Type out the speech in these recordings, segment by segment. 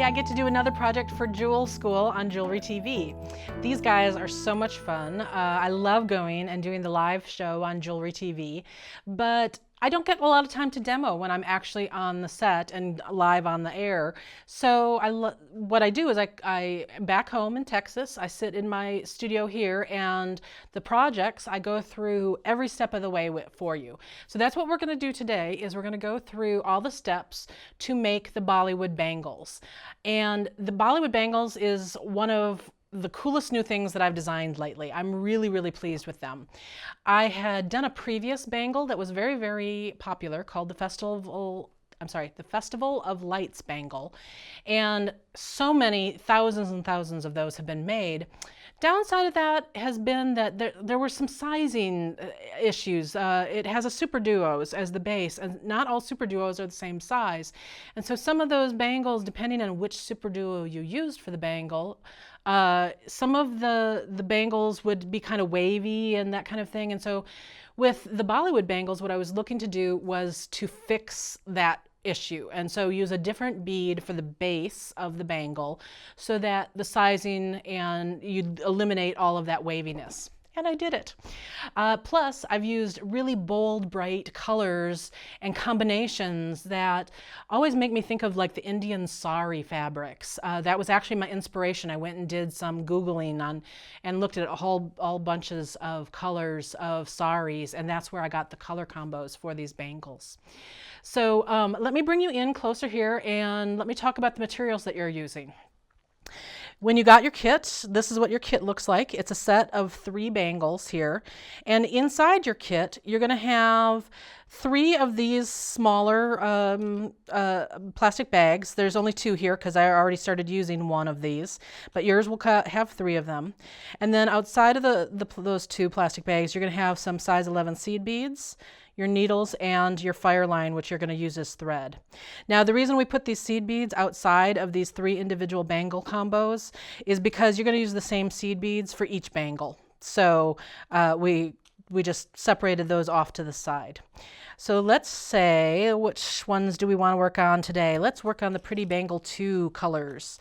I get to do another project for Jewel School on Jewelry TV. These guys are so much fun. I love going and doing the live show on Jewelry TV, but I don't get a lot of time to demo when I'm actually on the set and live on the air. So what I do is I back home in Texas, I sit in my studio here, and the projects I go through every step of the way for you. So that's what we're going to do today, is we're going to go through all the steps to make the Bollywood Bangles. And the Bollywood Bangles is one of the coolest new things that I've designed lately. I'm really, really pleased with them. I had done a previous bangle that was very, very popular called the Festival of Lights bangle. And so many, thousands and thousands of those have been made. Downside of that has been that there were some sizing issues. It has a super duos as the base, and not all super duos are the same size. And so some of those bangles, depending on which super duo you used for the bangle, some of the bangles would be kind of wavy and that kind of thing. And so with the Bollywood Bangles, what I was looking to do was to fix that issue, and so use a different bead for the base of the bangle so that the sizing and you'd eliminate all of that waviness. And I did it. Plus, I've used really bold, bright colors and combinations that always make me think of like the Indian sari fabrics. That was actually my inspiration. I went and did some Googling on and looked at all bunches of colors of saris, and that's where I got the color combos for these bangles. So let me bring you in closer here and let me talk about the materials that you're using. When you got your kit, this is what your kit looks like. It's a set of 3 bangles here. And inside your kit, you're going to have 3 of these smaller plastic bags. There's only 2 here because I already started using one of these, but yours will have 3 of them. And then outside of those 2 plastic bags, you're going to have some size 11 seed beads, your needles, and your fire line, which you're going to use as thread. Now, the reason we put these seed beads outside of these 3 individual bangle combos is because you're going to use the same seed beads for each bangle. So we just separated those off to the side. So let's say, which ones do we want to work on today? Let's work on the Pretty Bangle 2 colors.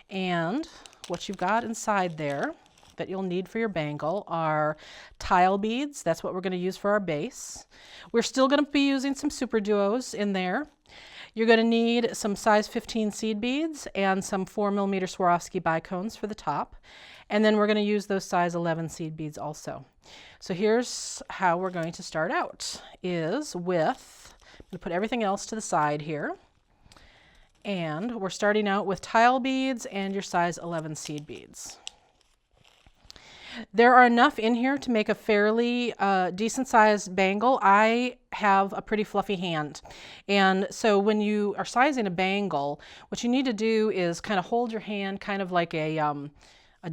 And what you've got inside there that you'll need for your bangle are tile beads. That's what we're going to use for our base. We're still going to be using some super duos in there. You're going to need some size 15 seed beads and some 4mm Swarovski bicones for the top. And then we're going to use those size 11 seed beads also. So here's how we're going to start out, is with, I'm going to put everything else to the side here. And we're starting out with tile beads and your size 11 seed beads. There are enough in here to make a fairly decent sized bangle. I have a pretty fluffy hand. And so when you are sizing a bangle, what you need to do is kind of hold your hand kind of like a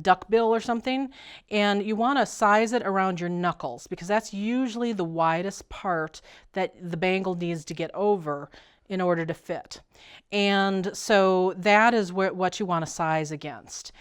duck bill or something. And you want to size it around your knuckles, because that's usually the widest part that the bangle needs to get over in order to fit. And so that is what you want to size against.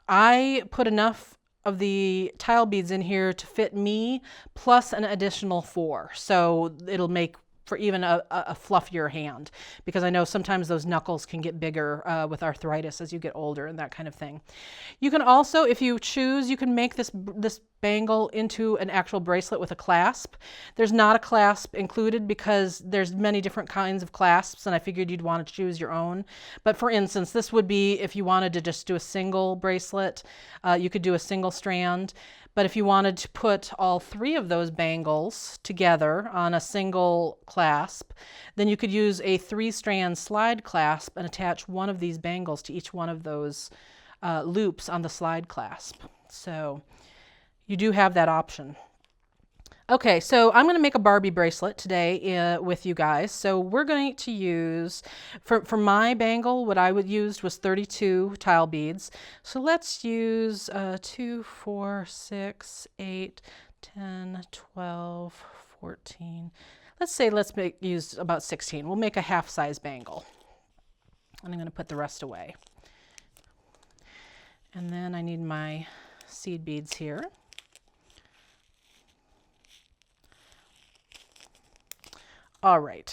I put enough of the tile beads in here to fit me plus an additional 4. So it'll make for even a fluffier hand, because I know sometimes those knuckles can get bigger with arthritis as you get older and that kind of thing. You can also, if you choose, you can make this bangle into an actual bracelet with a clasp. There's not a clasp included because there's many different kinds of clasps, and I figured you'd want to choose your own. But for instance, this would be if you wanted to just do a single bracelet, you could do a single strand. But if you wanted to put all 3 of those bangles together on a single clasp, then you could use a 3-strand slide clasp and attach one of these bangles to each one of those loops on the slide clasp. So you do have that option. Okay, so I'm going to make a Barbie bracelet today with you guys. So we're going to use, for my bangle, what I would use was 32 tile beads. So let's use 2, 4, 6, 8, 10, 12, 14. Let's use about 16. We'll make a half-size bangle. And I'm going to put the rest away. And then I need my seed beads here. All right.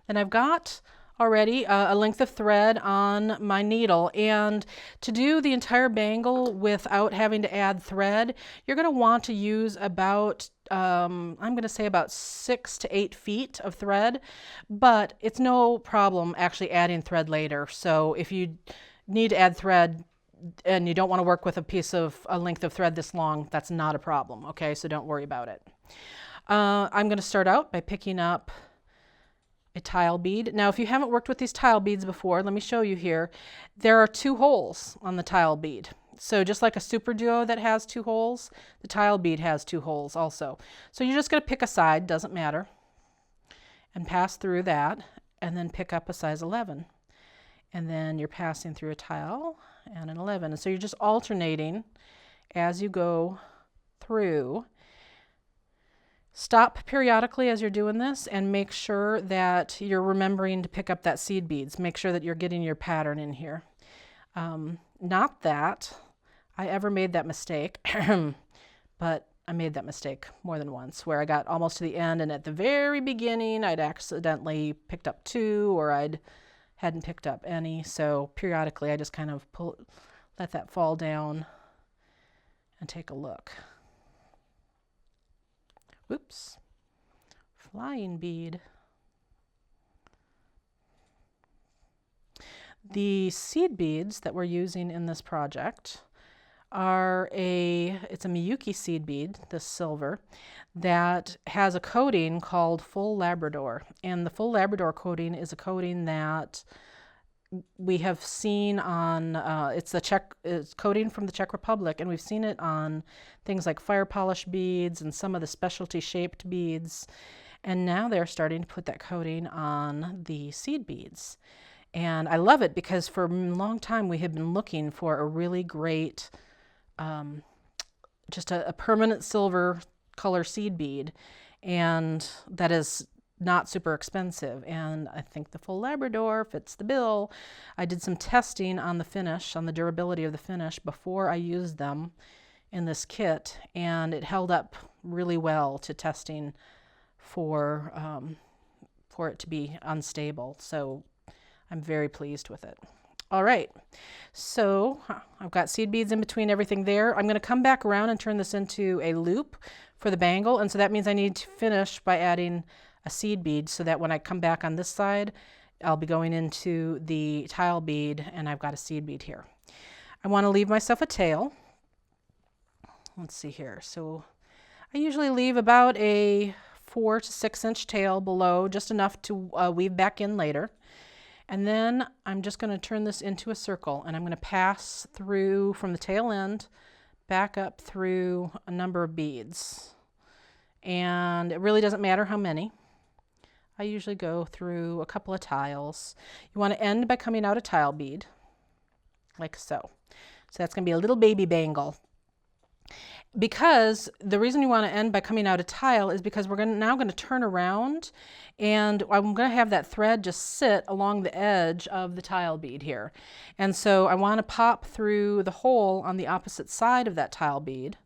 Then I've got already a length of thread on my needle, and to do the entire bangle without having to add thread, you're going to want to use about I'm going to say about 6 to 8 feet of thread, but it's no problem actually adding thread later. So if you need to add thread and you don't want to work with a length of thread this long, that's not a problem. Okay, so don't worry about it. I'm going to start out by picking up a tile bead. Now, if you haven't worked with these tile beads before, let me show you here. There are 2 holes on the tile bead. So just like a super duo that has 2 holes, the tile bead has 2 holes also. So you're just going to pick a side, doesn't matter, and pass through that, and then pick up a size 11. And then you're passing through a tile and an 11. And so you're just alternating as you go through. Stop periodically as you're doing this and make sure that you're remembering to pick up that seed beads. Make sure that you're getting your pattern in here. Not that I ever made that mistake, but I made that mistake more than once where I got almost to the end and at the very beginning I'd accidentally picked up 2 or hadn't picked up any. So periodically I just kind of let that fall down and take a look. Whoops, flying bead. The seed beads that we're using in this project are it's a Miyuki seed bead, this silver, that has a coating called Full Labrador. And the Full Labrador coating is a coating that we have seen on, it's coating from the Czech Republic, and we've seen it on things like fire polish beads and some of the specialty shaped beads. And now they're starting to put that coating on the seed beads. And I love it because for a long time we have been looking for a really great, just a permanent silver color seed bead, and that is not super expensive. And I think the Full Labrador fits the bill. I did some testing on the finish, on the durability of the finish before I used them in this kit, and it held up really well to testing for it to be unstable. So I'm very pleased with it. All right, so I've got seed beads in between everything there. I'm going to come back around and turn this into a loop for the bangle, and so that means I need to finish by adding a seed bead so that when I come back on this side, I'll be going into the tile bead and I've got a seed bead here. I want to leave myself a tail. Let's see here. So I usually leave about a 4 to 6 inch tail below, just enough to weave back in later. And then I'm just going to turn this into a circle, and I'm going to pass through from the tail end back up through a number of beads. And it really doesn't matter how many. I usually go through a couple of tiles. You want to end by coming out a tile bead, like so. So that's going to be a little baby bangle. Because the reason you want to end by coming out a tile is because we're now going to turn around, and I'm going to have that thread just sit along the edge of the tile bead here. And so I want to pop through the hole on the opposite side of that tile bead.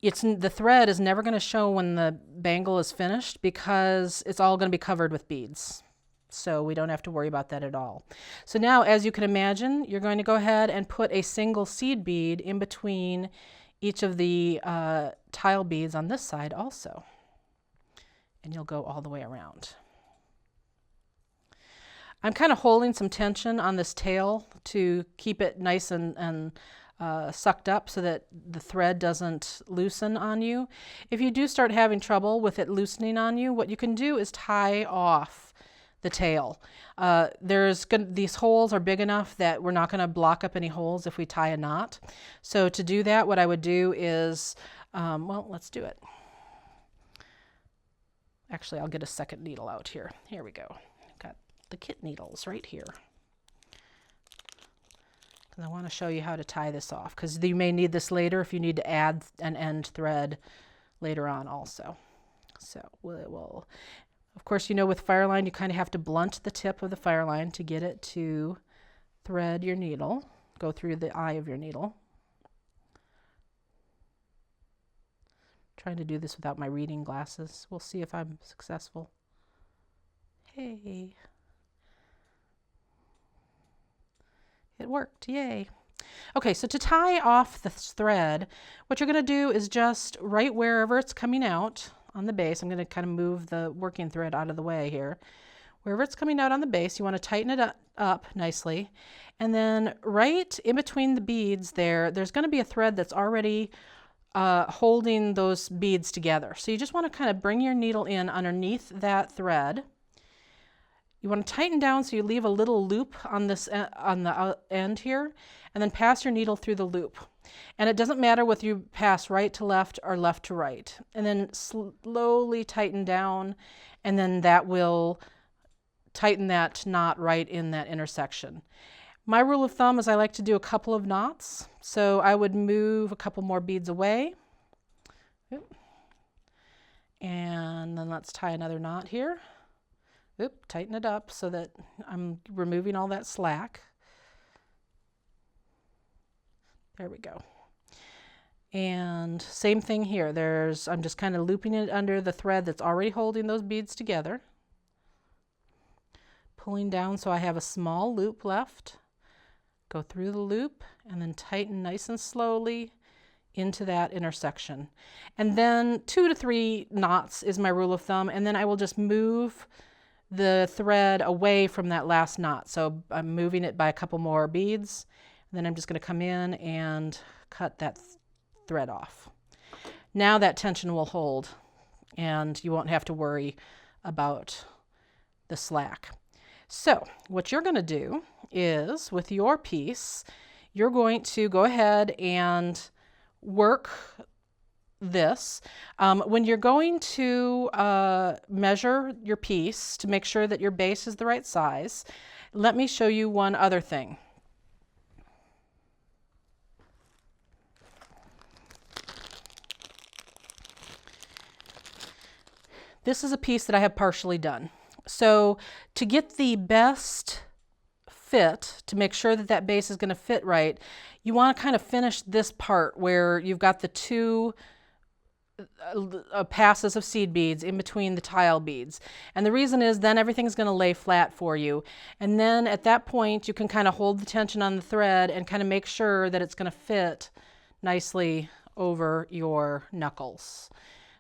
The thread is never going to show when the bangle is finished because it's all going to be covered with beads. So we don't have to worry about that at all. So now, as you can imagine, you're going to go ahead and put a single seed bead in between each of the tile beads on this side also. And you'll go all the way around. I'm kind of holding some tension on this tail to keep it nice and sucked up so that the thread doesn't loosen on you. If you do start having trouble with it loosening on you, what you can do is tie off the tail. These holes are big enough that we're not going to block up any holes if we tie a knot. So to do that, what I would do is, well, let's do it. Actually, I'll get a second needle out here. Here we go. I've got the kit needles right here. I want to show you how to tie this off because you may need this later if you need to add an end thread later on also. So we'll of course, you know, with fire line, you kind of have to blunt the tip of the fire line to get it to thread your needle, go through the eye of your needle. Trying to do this without my reading glasses. We'll see if I'm successful. Hey. It worked, yay. Okay, so to tie off the thread, what you're gonna do is just right wherever it's coming out on the base, I'm gonna kind of move the working thread out of the way here. Wherever it's coming out on the base, you wanna tighten it up nicely. And then right in between the beads there's gonna be a thread that's already holding those beads together. So you just wanna kind of bring your needle in underneath that thread. You want to tighten down so you leave a little loop on this on the end here, and then pass your needle through the loop. And it doesn't matter whether you pass right to left or left to right. And then slowly tighten down, and then that will tighten that knot right in that intersection. My rule of thumb is I like to do a couple of knots. So I would move a couple more beads away. And then let's tie another knot here. Oop, tighten it up so that I'm removing all that slack. There we go. And same thing here. I'm just kind of looping it under the thread that's already holding those beads together. Pulling down so I have a small loop left. Go through the loop and then tighten nice and slowly into that intersection. And then 2 to 3 knots is my rule of thumb, and then I will just move the thread away from that last knot. So I'm moving it by a couple more beads, and then I'm just going to come in and cut that thread off. Now that tension will hold, and you won't have to worry about the slack. So what you're going to do is, with your piece, you're going to go ahead and work this. When you're going to measure your piece to make sure that your base is the right size, let me show you one other thing. This is a piece that I have partially done. So to get the best fit, to make sure that that base is going to fit right, you want to kind of finish this part where you've got the 2 passes of seed beads in between the tile beads. And the reason is then everything's going to lay flat for you. And then at that point you can kind of hold the tension on the thread and kind of make sure that it's going to fit nicely over your knuckles.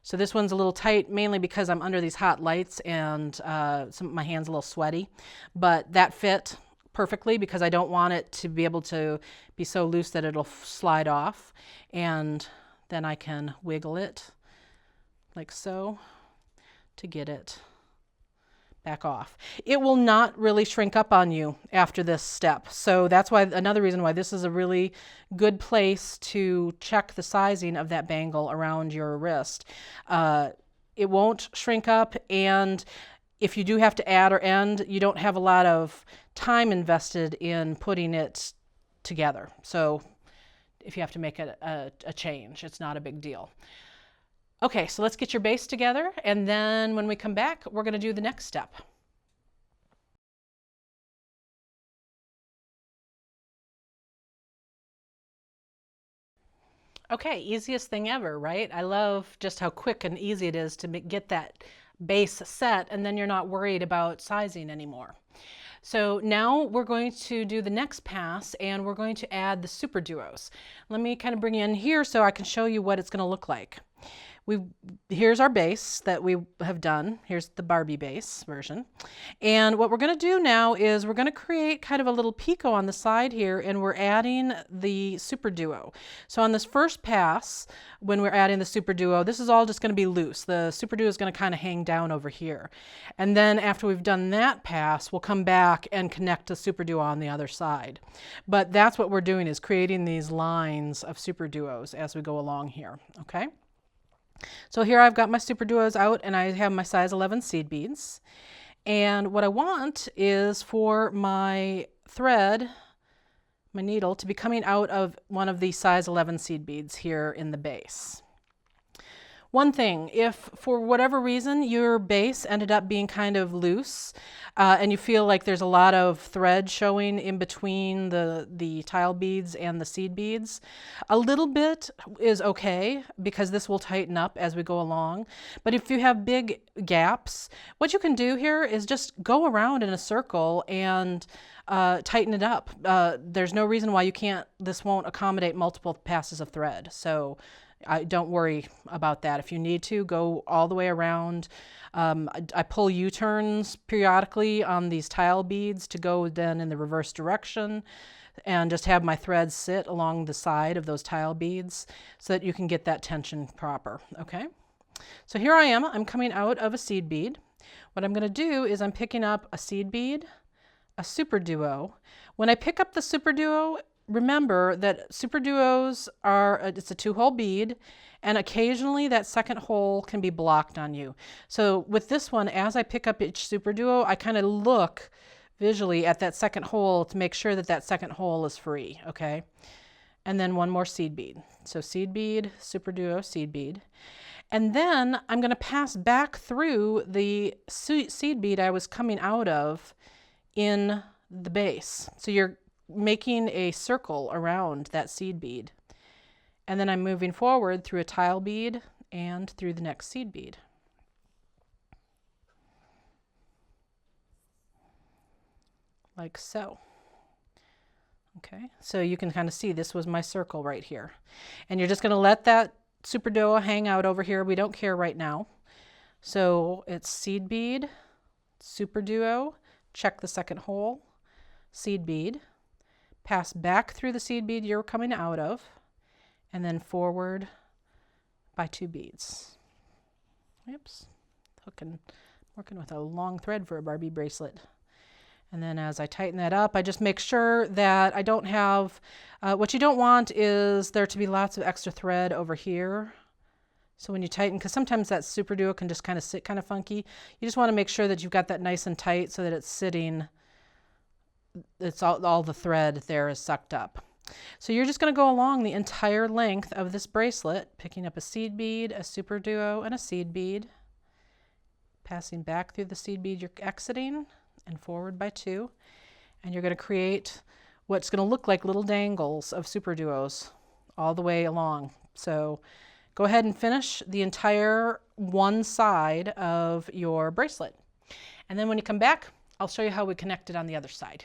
So this one's a little tight, mainly because I'm under these hot lights and my hand's a little sweaty, but that fit perfectly because I don't want it to be able to be so loose that it'll slide off. And then I can wiggle it like so to get it back off. It will not really shrink up on you after this step. So that's why another reason why this is a really good place to check the sizing of that bangle around your wrist. It won't shrink up, and if you do have to add or end, you don't have a lot of time invested in putting it together. So if you have to make a change, it's not a big deal. Okay, so let's get your base together, and then when we come back, we're going to do the next step. Okay, easiest thing ever, right? I love just how quick and easy it is to get that base set, and then you're not worried about sizing anymore. So now we're going to do the next pass, and we're going to add the super duos. Let me kind of bring you in here so I can show you what it's going to look like. Here's our base that we have done. Here's the Barbie base version. And what we're going to do now is we're going to create kind of a little picot on the side here, and we're adding the super duo. So on this first pass, when we're adding the super duo, this is all just going to be loose. The super duo is going to kind of hang down over here. And then after we've done that pass, we'll come back and connect the super duo on the other side. But that's what we're doing, is creating these lines of super duos as we go along here, okay? So here I've got my super duos out, and I have my size 11 seed beads. And what I want is for my thread, my needle, to be coming out of one of these size 11 seed beads here in the base. One thing, if for whatever reason your base ended up being kind of loose and you feel like there's a lot of thread showing in between the tile beads and the seed beads, a little bit is okay because this will tighten up as we go along. But if you have big gaps, what you can do here is just go around in a circle and tighten it up. There's no reason why this won't accommodate multiple passes of thread. So don't worry about that. If you need to, go all the way around. I pull U-turns periodically on these tile beads to go then in the reverse direction and just have my threads sit along the side of those tile beads so that you can get that tension proper, okay? So here I am. I'm coming out of a seed bead. What I'm going to do is I'm picking up a seed bead, a super duo. When I pick up the super duo, remember that super duos it's a 2-hole bead, and occasionally that second hole can be blocked on you. So with this one, as I pick up each super duo, I kind of look visually at that second hole to make sure that that second hole is free, okay? And then one more seed bead. So seed bead, super duo, seed bead. And then I'm going to pass back through the seed bead I was coming out of in the base. So you're making a circle around that seed bead. And then I'm moving forward through a tile bead and through the next seed bead. Like so. Okay, so you can kind of see this was my circle right here. And you're just going to let that super duo hang out over here. We don't care right now. So it's seed bead, super duo, check the second hole, seed bead, pass back through the seed bead you're coming out of, and then forward by 2 beads. Oops, working with a long thread for a Barbie bracelet. And then as I tighten that up, I just make sure that I don't have, what you don't want is there to be lots of extra thread over here. So when you tighten, because sometimes that super duo can just kind of sit kind of funky, you just want to make sure that you've got that nice and tight so that it's sitting, it's all the thread there is sucked up. So you're just going to go along the entire length of this bracelet, picking up a seed bead, a super duo, and a seed bead, passing back through the seed bead you're exiting, and forward by 2, and you're going to create what's going to look like little dangles of super duos all the way along. So go ahead and finish the entire one side of your bracelet. And then when you come back, I'll show you how we connect it on the other side.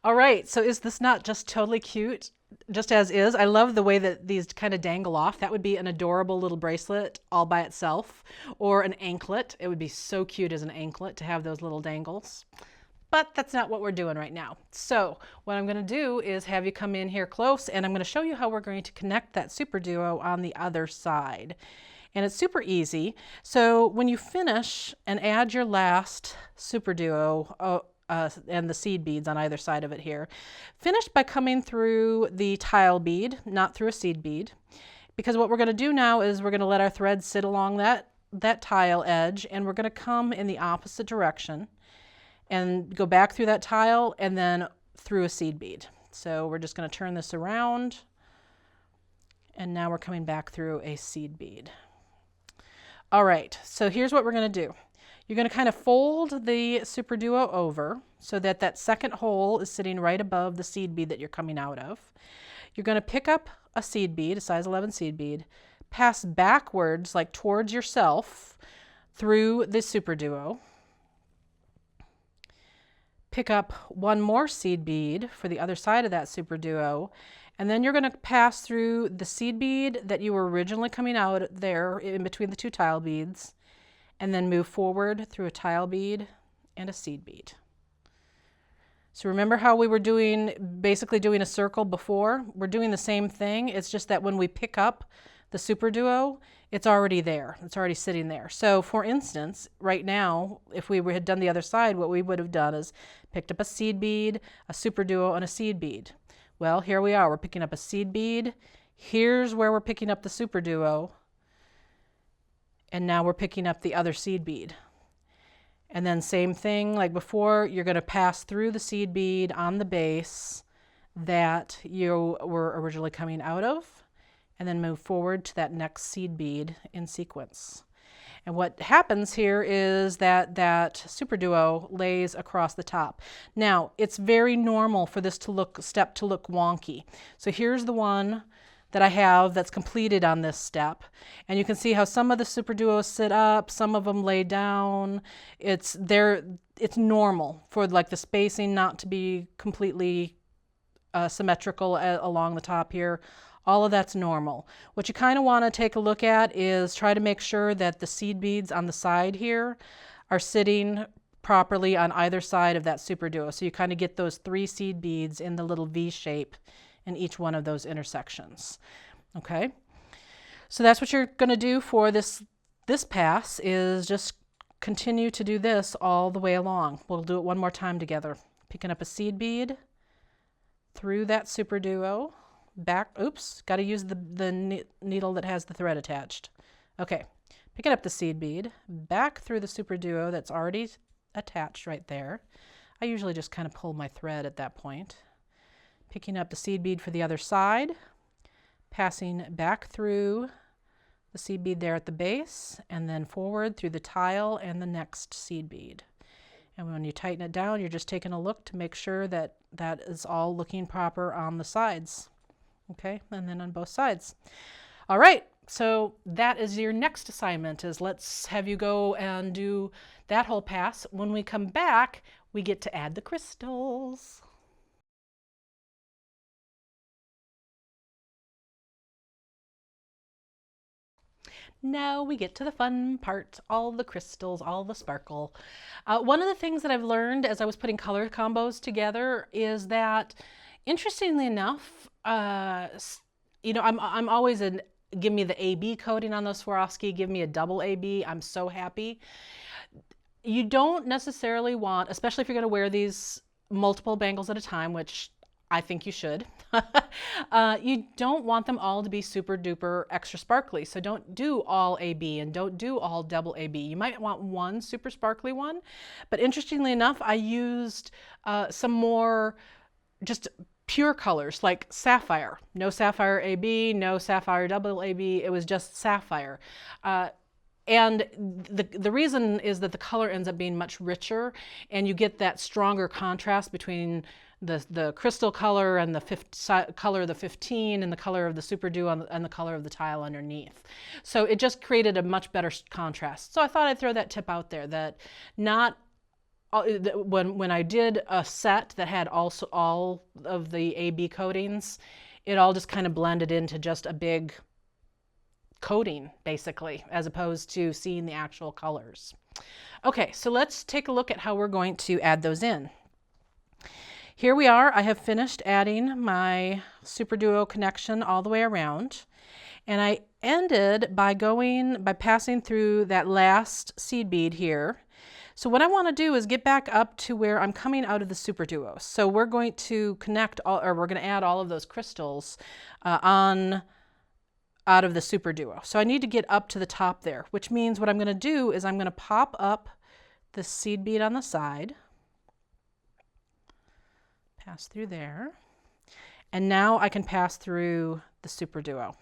All right, so is this not just totally cute? Just as is. I love the way that these kind of dangle off. That would be an adorable little bracelet all by itself, or an anklet. It would be so cute as an anklet to have those little dangles. But that's not what we're doing right now. So what I'm going to do is have you come in here close, and I'm going to show you how we're going to connect that super duo on the other side. And it's super easy. So when you finish and add your last super duo, and the seed beads on either side of it here. Finish by coming through the tile bead, not through a seed bead, because what we're going to do now is we're going to let our thread sit along that tile edge, and we're going to come in the opposite direction and go back through that tile and then through a seed bead. So we're just going to turn this around, and now we're coming back through a seed bead. All right, so here's what we're going to do. You're going to kind of fold the super duo over so that that second hole is sitting right above the seed bead that you're coming out of. You're going to pick up a seed bead, a size 11 seed bead, pass backwards, like towards yourself, through the super duo. Pick up one more seed bead for the other side of that super duo, and then you're going to pass through the seed bead that you were originally coming out there in between the 2 tile beads, and then move forward through a tile bead and a seed bead. So remember how we were basically doing a circle before? We're doing the same thing. It's just that when we pick up the super duo, it's already there. It's already sitting there. So for instance, right now, if we had done the other side, what we would have done is picked up a seed bead, a super duo, and a seed bead. Well, here we are. We're picking up a seed bead. Here's where we're picking up the super duo. And now we're picking up the other seed bead. And then same thing like before, you're going to pass through the seed bead on the base that you were originally coming out of, and then move forward to that next seed bead in sequence. And what happens here is that super duo lays across the top. Now, it's very normal for this step to look wonky. So here's the one that I have that's completed on this step. And you can see how some of the super duos sit up, some of them lay down. It's normal for like the spacing not to be completely symmetrical along the top here. All of that's normal. What you kind of want to take a look at is try to make sure that the seed beads on the side here are sitting properly on either side of that super duo. So you kind of get those 3 seed beads in the little V shape in each one of those intersections. Okay, so that's what you're going to do for this pass, is just continue to do this all the way along. We'll do it one more time together. Picking up a seed bead through that super duo, back, oops, got to use the needle that has the thread attached. Okay, picking up the seed bead, back through the super duo that's already attached right there. I usually just kind of pull my thread at that point. Picking up the seed bead for the other side, passing back through the seed bead there at the base, and then forward through the tile and the next seed bead. And when you tighten it down, you're just taking a look to make sure that that is all looking proper on the sides. Okay, and then on both sides. All right, so that is your next assignment, is let's have you go and do that whole pass. When we come back, we get to add the crystals. Now we get to the fun part, all the crystals, all the sparkle. One of the things that I've learned as I was putting color combos together is that, interestingly enough, you know, I'm always in, give me the AB coating on those Swarovski, give me a double AB, I'm so happy. You don't necessarily want, especially if you're going to wear these multiple bangles at a time, which I think you should, you don't want them all to be super duper extra sparkly. So don't do all AB and don't do all double AB. You might want one super sparkly one. But interestingly enough, I used some more just pure colors like sapphire. No sapphire AB, no sapphire double AB. It was just sapphire. And the reason is that the color ends up being much richer, and you get that stronger contrast between the crystal color and the color of the 15 and the color of the super duo and the color of the tile underneath. So it just created a much better contrast. So I thought I'd throw that tip out there, that not when I did a set that had also all of the AB coatings, it all just kind of blended into just a big coating, basically, as opposed to seeing the actual colors. Okay, so let's take a look at how we're going to add those in. Here we are. I have finished adding my super duo connection all the way around, and I ended by passing through that last seed bead here. So what I want to do is get back up to where I'm coming out of the super duo. So we're going to connect we're going to add all of those crystals out of the super duo. So I need to get up to the top there, which means what I'm going to do is I'm going to pop up the seed bead on the side, pass through there, and now I can pass through the super duo.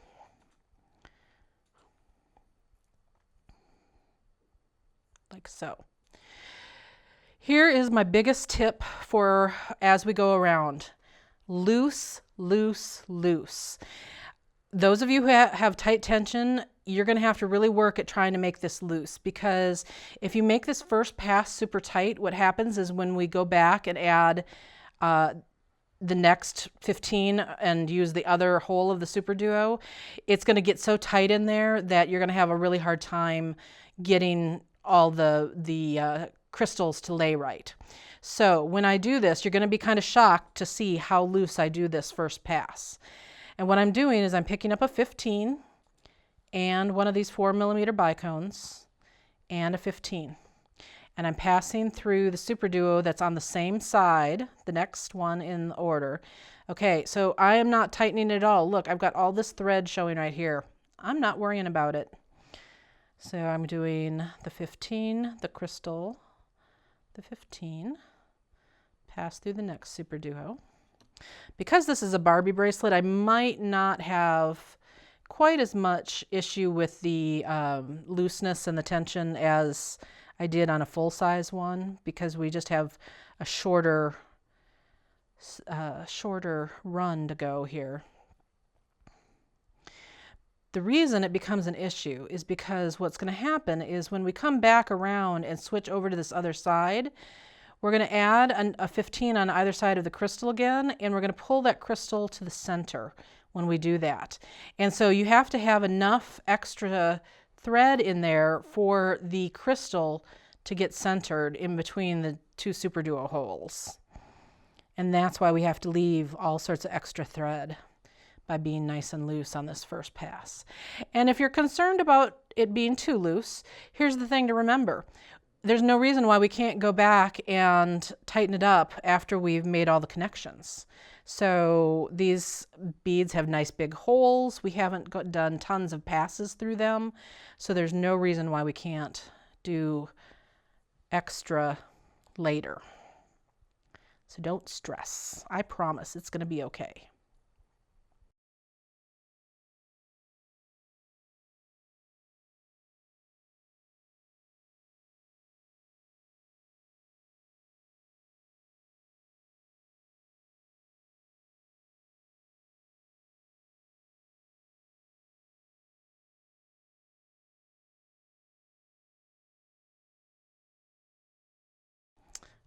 Like so. Here is my biggest tip for as we go around. Loose, loose, loose. Those of you who have tight tension, you're going to have to really work at trying to make this loose, because if you make this first pass super tight, what happens is when we go back and add the next 15 and use the other hole of the super duo, it's going to get so tight in there that you're going to have a really hard time getting all the crystals to lay right. So when I do this, you're going to be kind of shocked to see how loose I do this first pass. And what I'm doing is I'm picking up a 15 and one of these 4mm bicones and a 15. And I'm passing through the super duo that's on the same side, the next one in order. Okay, so I am not tightening it at all. Look, I've got all this thread showing right here. I'm not worrying about it. So I'm doing the 15, the crystal, the 15, pass through the next super duo. Because this is a Barbie bracelet, I might not have quite as much issue with the looseness and the tension as I did on a full-size one, because we just have a shorter run to go here. The reason it becomes an issue is because what's going to happen is when we come back around and switch over to this other side, we're going to add a 15 on either side of the crystal again, and we're going to pull that crystal to the center when we do that. And so you have to have enough extra thread in there for the crystal to get centered in between the two super duo holes. And that's why we have to leave all sorts of extra thread by being nice and loose on this first pass. And if you're concerned about it being too loose, here's the thing to remember. There's no reason why we can't go back and tighten it up after we've made all the connections. So these beads have nice big holes. We haven't done tons of passes through them, so there's no reason why we can't do extra later. So don't stress. I promise it's going to be okay.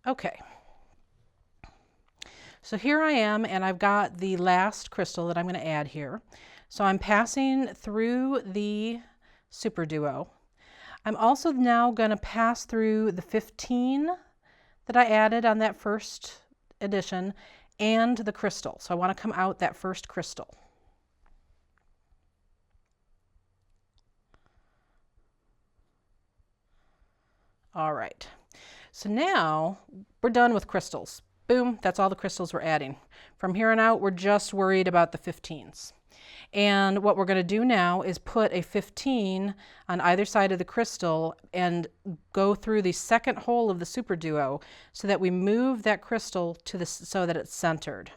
Okay, so here I am, and I've got the last crystal that I'm going to add here. So I'm passing through the super duo. I'm also now going to pass through the 15 that I added on that first edition and the crystal. So I want to come out that first crystal. All right. So now we're done with crystals. Boom, that's all the crystals we're adding. From here on out, we're just worried about the 15s. And what we're going to do now is put a 15 on either side of the crystal and go through the second hole of the super duo so that we move that crystal to so that it's centered.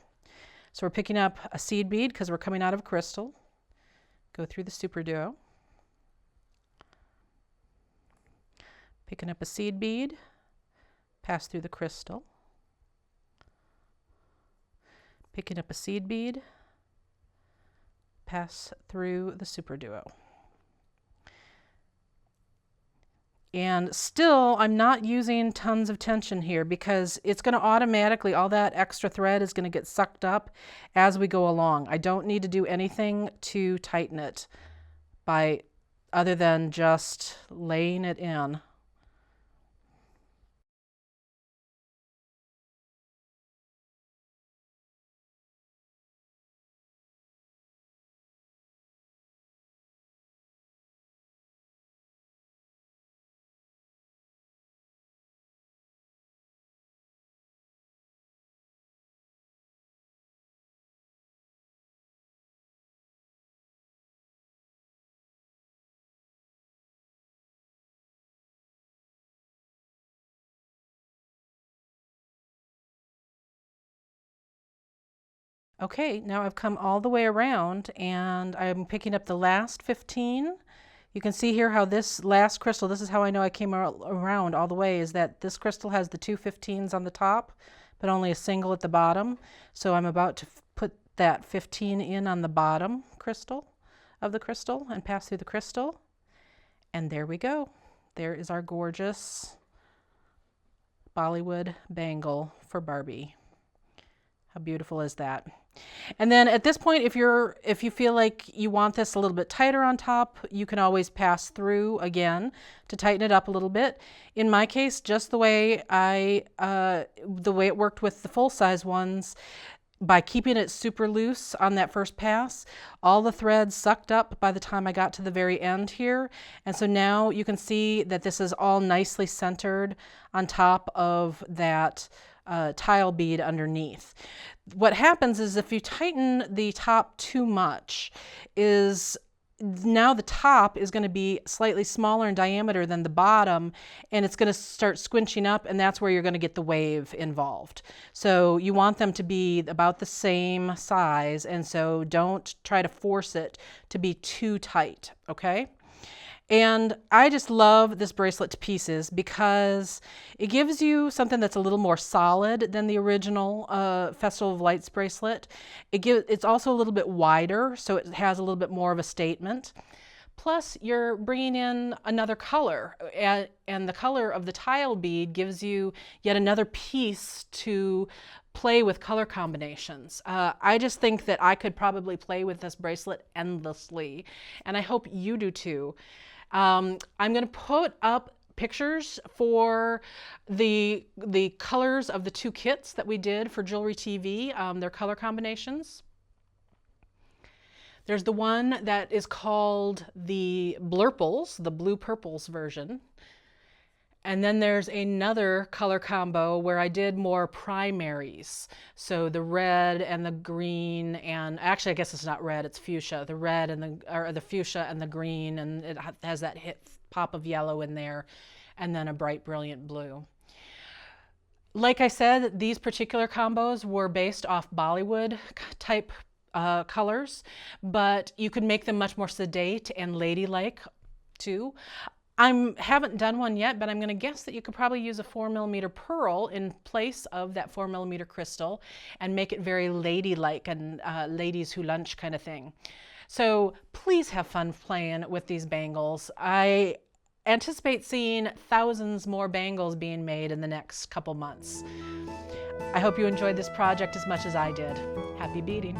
So we're picking up a seed bead because we're coming out of a crystal. Go through the super duo. Picking up a seed bead. Pass through the crystal, picking up a seed bead, pass through the super duo. And still, I'm not using tons of tension here because it's going to automatically, all that extra thread is going to get sucked up as we go along. I don't need to do anything to tighten it other than just laying it in. Okay, now I've come all the way around and I'm picking up the last 15. You can see here how this last crystal, this is how I know I came around all the way, is that this crystal has the two 15s on the top, but only a single at the bottom. So I'm about to put that 15 in on the bottom crystal of the crystal and pass through the crystal. And there we go. There is our gorgeous Bollywood bangle for Barbie. How beautiful is that? And then at this point, if you feel like you want this a little bit tighter on top, you can always pass through again to tighten it up a little bit. In my case, just the way it worked with the full-size ones, by keeping it super loose on that first pass, all the threads sucked up by the time I got to the very end here. And so now you can see that this is all nicely centered on top of that tile bead underneath. What happens is if you tighten the top too much is now the top is going to be slightly smaller in diameter than the bottom, and it's going to start squinching up, and that's where you're going to get the wave involved. So you want them to be about the same size, and so don't try to force it to be too tight, okay? And I just love this bracelet to pieces because it gives you something that's a little more solid than the original Festival of Lights bracelet. It's also a little bit wider, so it has a little bit more of a statement. Plus, you're bringing in another color, and the color of the tile bead gives you yet another piece to play with color combinations. I just think that I could probably play with this bracelet endlessly, and I hope you do too. I'm going to put up pictures for the colors of the two kits that we did for Jewelry TV, their color combinations. There's the one that is called the Blurples, the blue purples version. And then there's another color combo where I did more primaries. So the red and the green, and actually I guess it's not red, it's fuchsia. The red and the fuchsia and the green, and it has that pop of yellow in there, and then a bright brilliant blue. Like I said, these particular combos were based off Bollywood type colors, but you could make them much more sedate and ladylike too. I haven't done one yet, but I'm going to guess that you could probably use a 4mm pearl in place of that 4mm crystal and make it very ladylike and ladies who lunch kind of thing. So please have fun playing with these bangles. I anticipate seeing thousands more bangles being made in the next couple months. I hope you enjoyed this project as much as I did. Happy beading.